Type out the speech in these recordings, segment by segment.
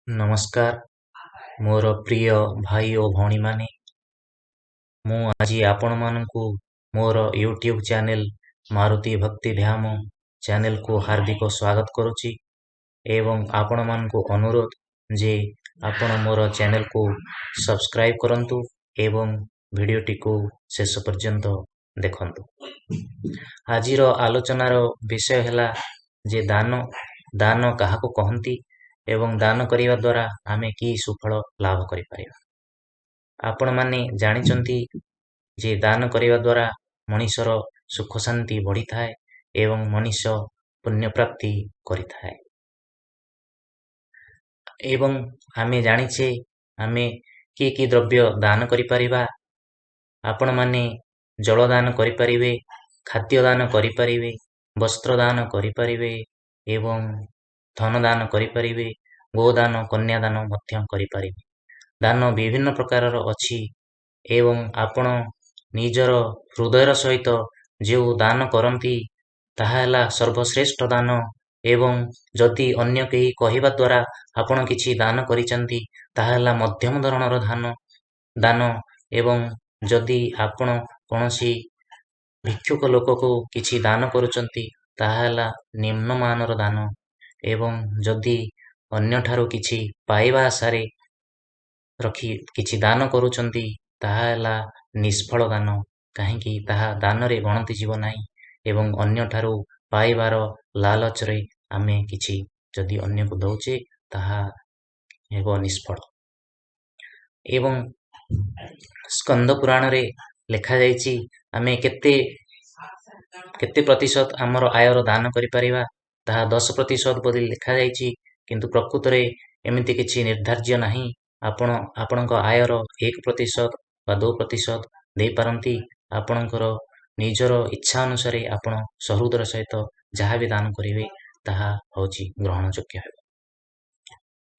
नमस्कार मोर प्रिय भाई ओ भौणी माने ମୁଁ ଆଜି ଆପଣମାନଙ୍କୁ ମୋର ୟୁଟ୍ୟୁବ ଚ୍ୟାନେଲ ମାରୁତି ଭକ୍ତି ଧାମ ଚ୍ୟାନେଲକୁ ହାର୍ଦ୍ଦିକ ସ୍ୱାଗତ କରୁଛି ଏବଂ ଆପଣମାନଙ୍କୁ ଅନୁରୋଧ ଯେ ଆପଣ ମୋର ଚ୍ୟାନେଲକୁ ସବସ୍କ୍ରାଇବ କରନ୍ତୁ ଏବଂ ଭିଡ଼ିଓଟିକୁ ଶେଷ ପର୍ଯ୍ୟନ୍ତ ଦେଖନ୍ତୁ। ଆଜିର ଆଲୋଚନାର ବିଷୟ ହେଲା ଯେ ଦାନ କାହାକୁ କହନ୍ତି ଏବଂ ଦାନ କରିବା ଦ୍ୱାରା ଆମେ କି ସୁଫଳ ଲାଭ କରିପାରିବା। ଆପଣମାନେ ଜାଣିଛନ୍ତି ଯେ ଦାନ କରିବା ଦ୍ୱାରା ମଣିଷର ସୁଖ ଶାନ୍ତି ବଢ଼ିଥାଏ ଏବଂ ମଣିଷ ପୁଣ୍ୟ ପ୍ରାପ୍ତି କରିଥାଏ। ଏବଂ ଆମେ ଜାଣିଛେ ଆମେ କି ଦ୍ରବ୍ୟ ଦାନ କରିପାରିବା। ଆପଣମାନେ ଜଳ ଦାନ କରିପାରିବେ, ଖାଦ୍ୟ ଦାନ କରିପାରିବେ, ବସ୍ତ୍ର ଦାନ କରିପାରିବେ ଏବଂ ଧନ ଦାନ କରିପାରିବେ, ଗୋଦାନ କନ୍ୟାଦାନ ମଧ୍ୟ କରିପାରିବେ। ଦାନ ବିଭିନ୍ନ ପ୍ରକାରର ଅଛି ଏବଂ ଆପଣ ନିଜର ହୃଦୟର ସହିତ ଯେଉଁ ଦାନ କରନ୍ତି ତାହା ହେଲା ସର୍ବଶ୍ରେଷ୍ଠ ଦାନ। ଏବଂ ଯଦି ଅନ୍ୟ କେହି କହିବା ଦ୍ୱାରା ଆପଣ କିଛି ଦାନ କରିଛନ୍ତି ତାହା ହେଲା ମଧ୍ୟମ ଧରଣର ଦାନ ଏବଂ ଯଦି ଆପଣ କୌଣସି ଭିକ୍ଷୁକ ଲୋକକୁ କିଛି ଦାନ କରୁଛନ୍ତି ତାହା ହେଲା ନିମ୍ନମାନର ଦାନ ଏବଂ ଯଦି ଅନ୍ୟଠାରୁ କିଛି ପାଇବା ଆଶାରେ ରଖି କିଛି ଦାନ କରୁଛନ୍ତି ତାହା ହେଲା ନିଷ୍ଫଳ ଦାନ, କାହିଁକି ତାହା ଦାନରେ ଗଣତି ଯିବ ନାହିଁ ଏବଂ ଅନ୍ୟଠାରୁ ପାଇବାର ଲାଲଚରେ ଆମେ କିଛି ଯଦି ଅନ୍ୟକୁ ଦଉଛେ ତାହା ହେବ ନିଷ୍ଫଳ। ଏବଂ ସ୍କନ୍ଦ ପୁରାଣରେ ଲେଖାଯାଇଛି ଆମେ କେତେ ପ୍ରତିଶତ ଆମର ଆୟର ଦାନ କରିପାରିବା, ତାହା 10% ବୋଲି ଲେଖାଯାଇଛି, କିନ୍ତୁ ପ୍ରକୃତରେ ଏମିତି କିଛି ନିର୍ଦ୍ଧାର୍ଯ୍ୟ ନାହିଁ। ଆପଣ ଆପଣଙ୍କ ଆୟର 1% ବା 2% ଦେଇପାରନ୍ତି। ଆପଣଙ୍କର ନିଜର ଇଚ୍ଛା ଅନୁସାରେ ଆପଣ ସହୃଦର ସହିତ ଯାହା ବି ଦାନ କରିବେ ତାହା ହେଉଛି ଗ୍ରହଣଯୋଗ୍ୟ ହେବ।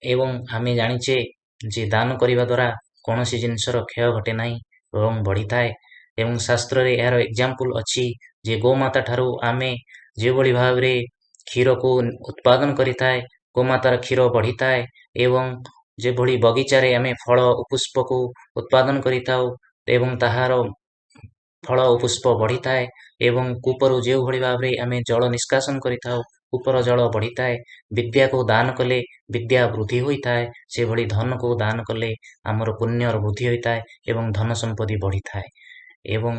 ଏବଂ ଆମେ ଜାଣିଛେ ଯେ ଦାନ କରିବା ଦ୍ୱାରା କୌଣସି ଜିନିଷର କ୍ଷୟ ଘଟେ ନାହିଁ ଏବଂ ବଢ଼ିଥାଏ। ଏବଂ ଶାସ୍ତ୍ରରେ ଏହାର ଏକ୍ଜାମ୍ପଲ ଅଛି ଯେ ଗୋମାତା ଠାରୁ ଆମେ ଯେଭଳି ଭାବରେ କ୍ଷୀରକୁ ଉତ୍ପାଦନ କରିଥାଏ, ଗୋମାତାର କ୍ଷୀର ବଢ଼ିଥାଏ ଏବଂ ଯେଭଳି ବଗିଚାରେ ଆମେ ଫଳ ଓ ପୁଷ୍ପକୁ ଉତ୍ପାଦନ କରିଥାଉ ଏବଂ ତାହାର ଫଳ ଓ ପୁଷ୍ପ ବଢ଼ିଥାଏ ଏବଂ କୂପରୁ ଯେଉଁଭଳି ଭାବରେ ଆମେ ଜଳ ନିଷ୍କାସନ କରିଥାଉ କୂପର ଜଳ ବଢ଼ିଥାଏ। ବିଦ୍ୟାକୁ ଦାନ କଲେ ବିଦ୍ୟା ବୃଦ୍ଧି ହୋଇଥାଏ, ସେଭଳି ଧନକୁ ଦାନ କଲେ ଆମର ପୁଣ୍ୟର ବୃଦ୍ଧି ହୋଇଥାଏ ଏବଂ ଧନ ସମ୍ପତ୍ତି ବଢ଼ିଥାଏ। ଏବଂ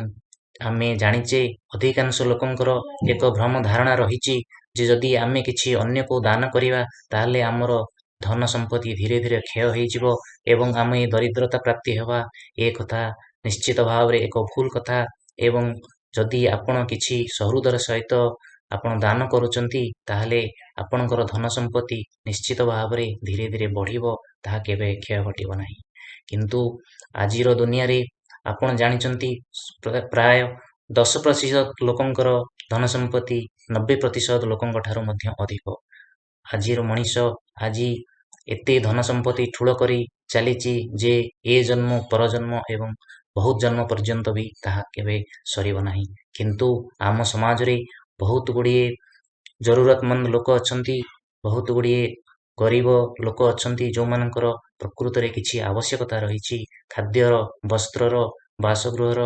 ଆମେ ଜାଣିଛେ ଅଧିକାଂଶ ଲୋକଙ୍କର ଏକ ଭ୍ରମ ଧାରଣା ରହିଛି ଯେ ଯଦି ଆମେ କିଛି ଅନ୍ୟକୁ ଦାନ କରିବା ତାହେଲେ ଆମର ଧନ ସମ୍ପତ୍ତି ଧୀରେ ଧୀରେ କ୍ଷୟ ହୋଇଯିବ ଏବଂ ଆମେ ଦରିଦ୍ରତା ପ୍ରାପ୍ତି ହେବା। ଏ କଥା ନିଶ୍ଚିତ ଭାବରେ ଏକ ଭୁଲ କଥା। ଏବଂ ଯଦି ଆପଣ କିଛି ସହୃଦର ସହିତ ଆପଣ ଦାନ କରୁଛନ୍ତି ତାହେଲେ ଆପଣଙ୍କର ଧନ ସମ୍ପତ୍ତି ନିଶ୍ଚିତ ଭାବରେ ଧୀରେ ଧୀରେ ବଢ଼ିବ, ତାହା କେବେ କ୍ଷୟ ଘଟିବ ନାହିଁ। କିନ୍ତୁ ଆଜିର ଦୁନିଆରେ ଆପଣ ଜାଣିଛନ୍ତି ପ୍ରାୟ 10% ଲୋକଙ୍କର ଧନ ସମ୍ପତ୍ତି 90% ଲୋକଙ୍କ ଠାରୁ ମଧ୍ୟ ଅଧିକ। ଆଜିର ମଣିଷ ଆଜି ଏତେ ଧନ ସମ୍ପତ୍ତି ଠୁଳ କରି ଚାଲିଛି ଯେ ଏ ଜନ୍ମ ପରଜନ୍ମ ଏବଂ ବହୁତ ଜନ୍ମ ପର୍ଯ୍ୟନ୍ତ ବି ତାହା କେବେ ସରିବ ନାହିଁ। କିନ୍ତୁ ଆମ ସମାଜରେ ବହୁତ ଗୁଡ଼ିଏ ଜରୁରତମନ୍ଦ ଲୋକ ଅଛନ୍ତି, ବହୁତ ଗୁଡ଼ିଏ ଗରିବ ଲୋକ ଅଛନ୍ତି ଯେଉଁମାନଙ୍କର ପ୍ରକୃତରେ କିଛି ଆବଶ୍ୟକତା ରହିଛି, ଖାଦ୍ୟର, ବସ୍ତ୍ରର, ବାସଗୃହର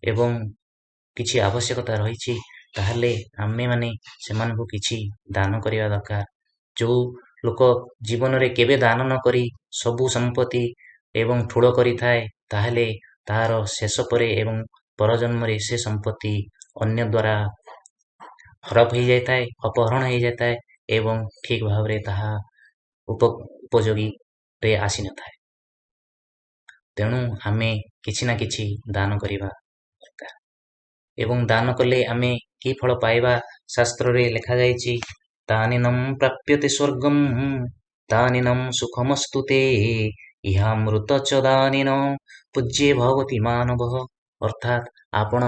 ଏବଂ କିଛି ଆବଶ୍ୟକତା ରହିଛି, ତାହେଲେ ଆମେମାନେ ସେମାନଙ୍କୁ କିଛି ଦାନ କରିବା ଦରକାର। ଯେଉଁ ଲୋକ ଜୀବନରେ କେବେ ଦାନ ନ କରି ସବୁ ସମ୍ପତ୍ତି ଏବଂ ଠୁଳ କରିଥାଏ ତାହେଲେ ତାହାର ଶେଷ ପରେ ଏବଂ ପରଜନ୍ମରେ ସେ ସମ୍ପତ୍ତି ଅନ୍ୟ ଦ୍ୱାରା ହଡପ ହୋଇଯାଇଥାଏ, ଅପହରଣ ହୋଇଯାଇଥାଏ ଏବଂ ଠିକ ଭାବରେ ତାହା ଉପଯୋଗୀରେ ଆସିନଥାଏ। ତେଣୁ ଆମେ କିଛି ନା କିଛି ଦାନ କରିବା ଦରକାର। ଏବଂ ଦାନ କଲେ ଆମେ କି ଫଳ ପାଇବା, ଶାସ୍ତ୍ରରେ ଲେଖାଯାଇଛି ଦାନିନଂ ପ୍ରାପ୍ୟତେ ସ୍ୱର୍ଗଂ ଦାନିନଂ ସୁଖମସ୍ତୁତେ ଇହାମୃତ ଚ ଦାନିନ ପୂଜ୍ୟେ ଭବତି ମାନବଃ। ଅର୍ଥାତ୍ ଆପଣ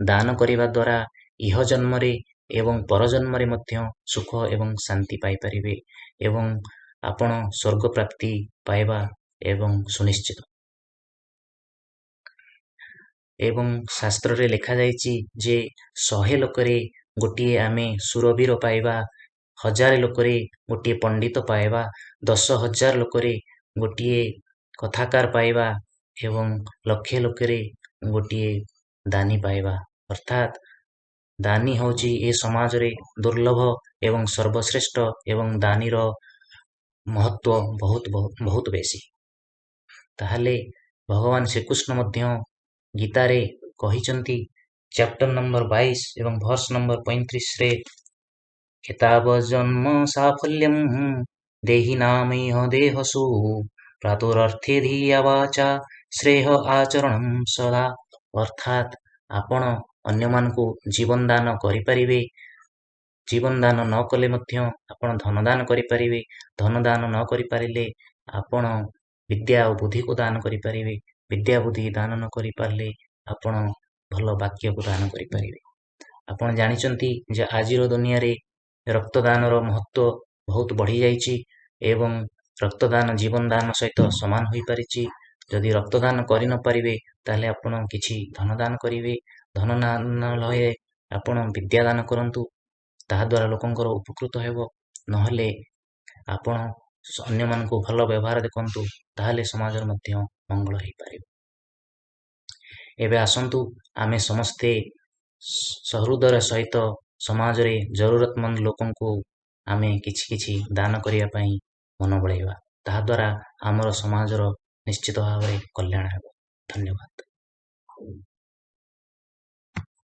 ଦାନ କରିବା ଦ୍ୱାରା ଇହ ଜନ୍ମରେ ଏବଂ ପରଜନ୍ମରେ ମଧ୍ୟ ସୁଖ ଏବଂ ଶାନ୍ତି ପାଇପାରିବେ ଏବଂ ଆପଣ ସ୍ୱର୍ଗ ପ୍ରାପ୍ତି ପାଇବା ଏବଂ ସୁନିଶ୍ଚିତ। ଏବଂ ଶାସ୍ତ୍ରରେ ଲେଖାଯାଇଛି ଯେ 100 ଲୋକରେ ଗୋଟିଏ ଆମେ ସୁରବୀର ପାଇବା, 1000 ଲୋକରେ ଗୋଟିଏ ପଣ୍ଡିତ ପାଇବା, 10,000 ଲୋକରେ ଗୋଟିଏ କଥାକାର ପାଇବା ଏବଂ ଲକ୍ଷେ ଲୋକରେ ଗୋଟିଏ ଦାନୀ ପାଇବା। ଅର୍ଥାତ୍ ଦାନୀ ହେଉଛି ଏ ସମାଜରେ ଦୁର୍ଲଭ ଏବଂ ସର୍ବଶ୍ରେଷ୍ଠ ଏବଂ ଦାନୀର ମହତ୍ତ୍ୱ ବହୁତ ବେଶୀ। ତାହେଲେ ଭଗବାନ ଶ୍ରୀକୃଷ୍ଣ ମଧ୍ୟ ଗୀତାରେ କହିଛନ୍ତି ଚାପ୍ଟର ନମ୍ବର 22 ଏବଂ ଭର୍ସ ନମ୍ବର 35ରେ ଏତାବ ଜନ୍ମ ସାଫଲ୍ୟମ୍ ଦେହିନାମିହ ଦେହସୁ ପ୍ରାତୁରର୍ଥେ ଧିୟା ବାଚା ଶ୍ରେୟ ଆଚରଣଂ ସଦା। ଅର୍ଥାତ୍ ଆପଣ ଅନ୍ୟମାନଙ୍କୁ ଜୀବନ ଦାନ କରିପାରିବେ। ଜୀବନ ଦାନ ନ କଲେ ମଧ୍ୟ ଆପଣ ଧନ ଦାନ କରିପାରିବେ। ଧନ ଦାନ ନ କରିପାରିଲେ ଆପଣ ବିଦ୍ୟା ଓ ବୁଦ୍ଧିକୁ ଦାନ କରିପାରିବେ। ବିଦ୍ୟା ବୁଦ୍ଧି ଦାନ ନ କରିପାରିଲେ ଆପଣ ଭଲ ବାକ୍ୟକୁ ଦାନ କରିପାରିବେ। ଆପଣ ଜାଣିଛନ୍ତି ଯେ ଆଜିର ଦୁନିଆରେ ରକ୍ତଦାନର ମହତ୍ତ୍ୱ ବହୁତ ବଢ଼ିଯାଇଛି ଏବଂ ରକ୍ତଦାନ ଜୀବନ ଦାନ ସହିତ ସମାନ ହୋଇପାରିଛି। ଯଦି ରକ୍ତଦାନ କରି ନ ପାରିବେ ତାହେଲେ ଆପଣ କିଛି ଧନ ଦାନ କରିବେ। ଧନ ନହେଲେ ଆପଣ ବିଦ୍ୟା ଦାନ କରନ୍ତୁ, ତାହାଦ୍ୱାରା ଲୋକଙ୍କର ଉପକୃତ ହେବ। ନହେଲେ ଆପଣ ଅନ୍ୟମାନଙ୍କୁ ଭଲ ବ୍ୟବହାର ଦେଖନ୍ତୁ, ତାହେଲେ ସମାଜର ମଧ୍ୟ ମଙ୍ଗଳ ହେଇପାରିବ। ଏବେ ଆସନ୍ତୁ ଆମେ ସମସ୍ତେ ସହୃଦୟର ସହିତ ସମାଜରେ ଜରୁରତମନ୍ଦ ଲୋକଙ୍କୁ ଆମେ କିଛି କିଛି ଦାନ କରିବା ପାଇଁ ମନ ବଳେଇବା। ତାହାଦ୍ୱାରା ଆମର ସମାଜର ନିଶ୍ଚିତ ଭାବରେ କଲ୍ୟାଣ ହେବ। ଧନ୍ୟବାଦ।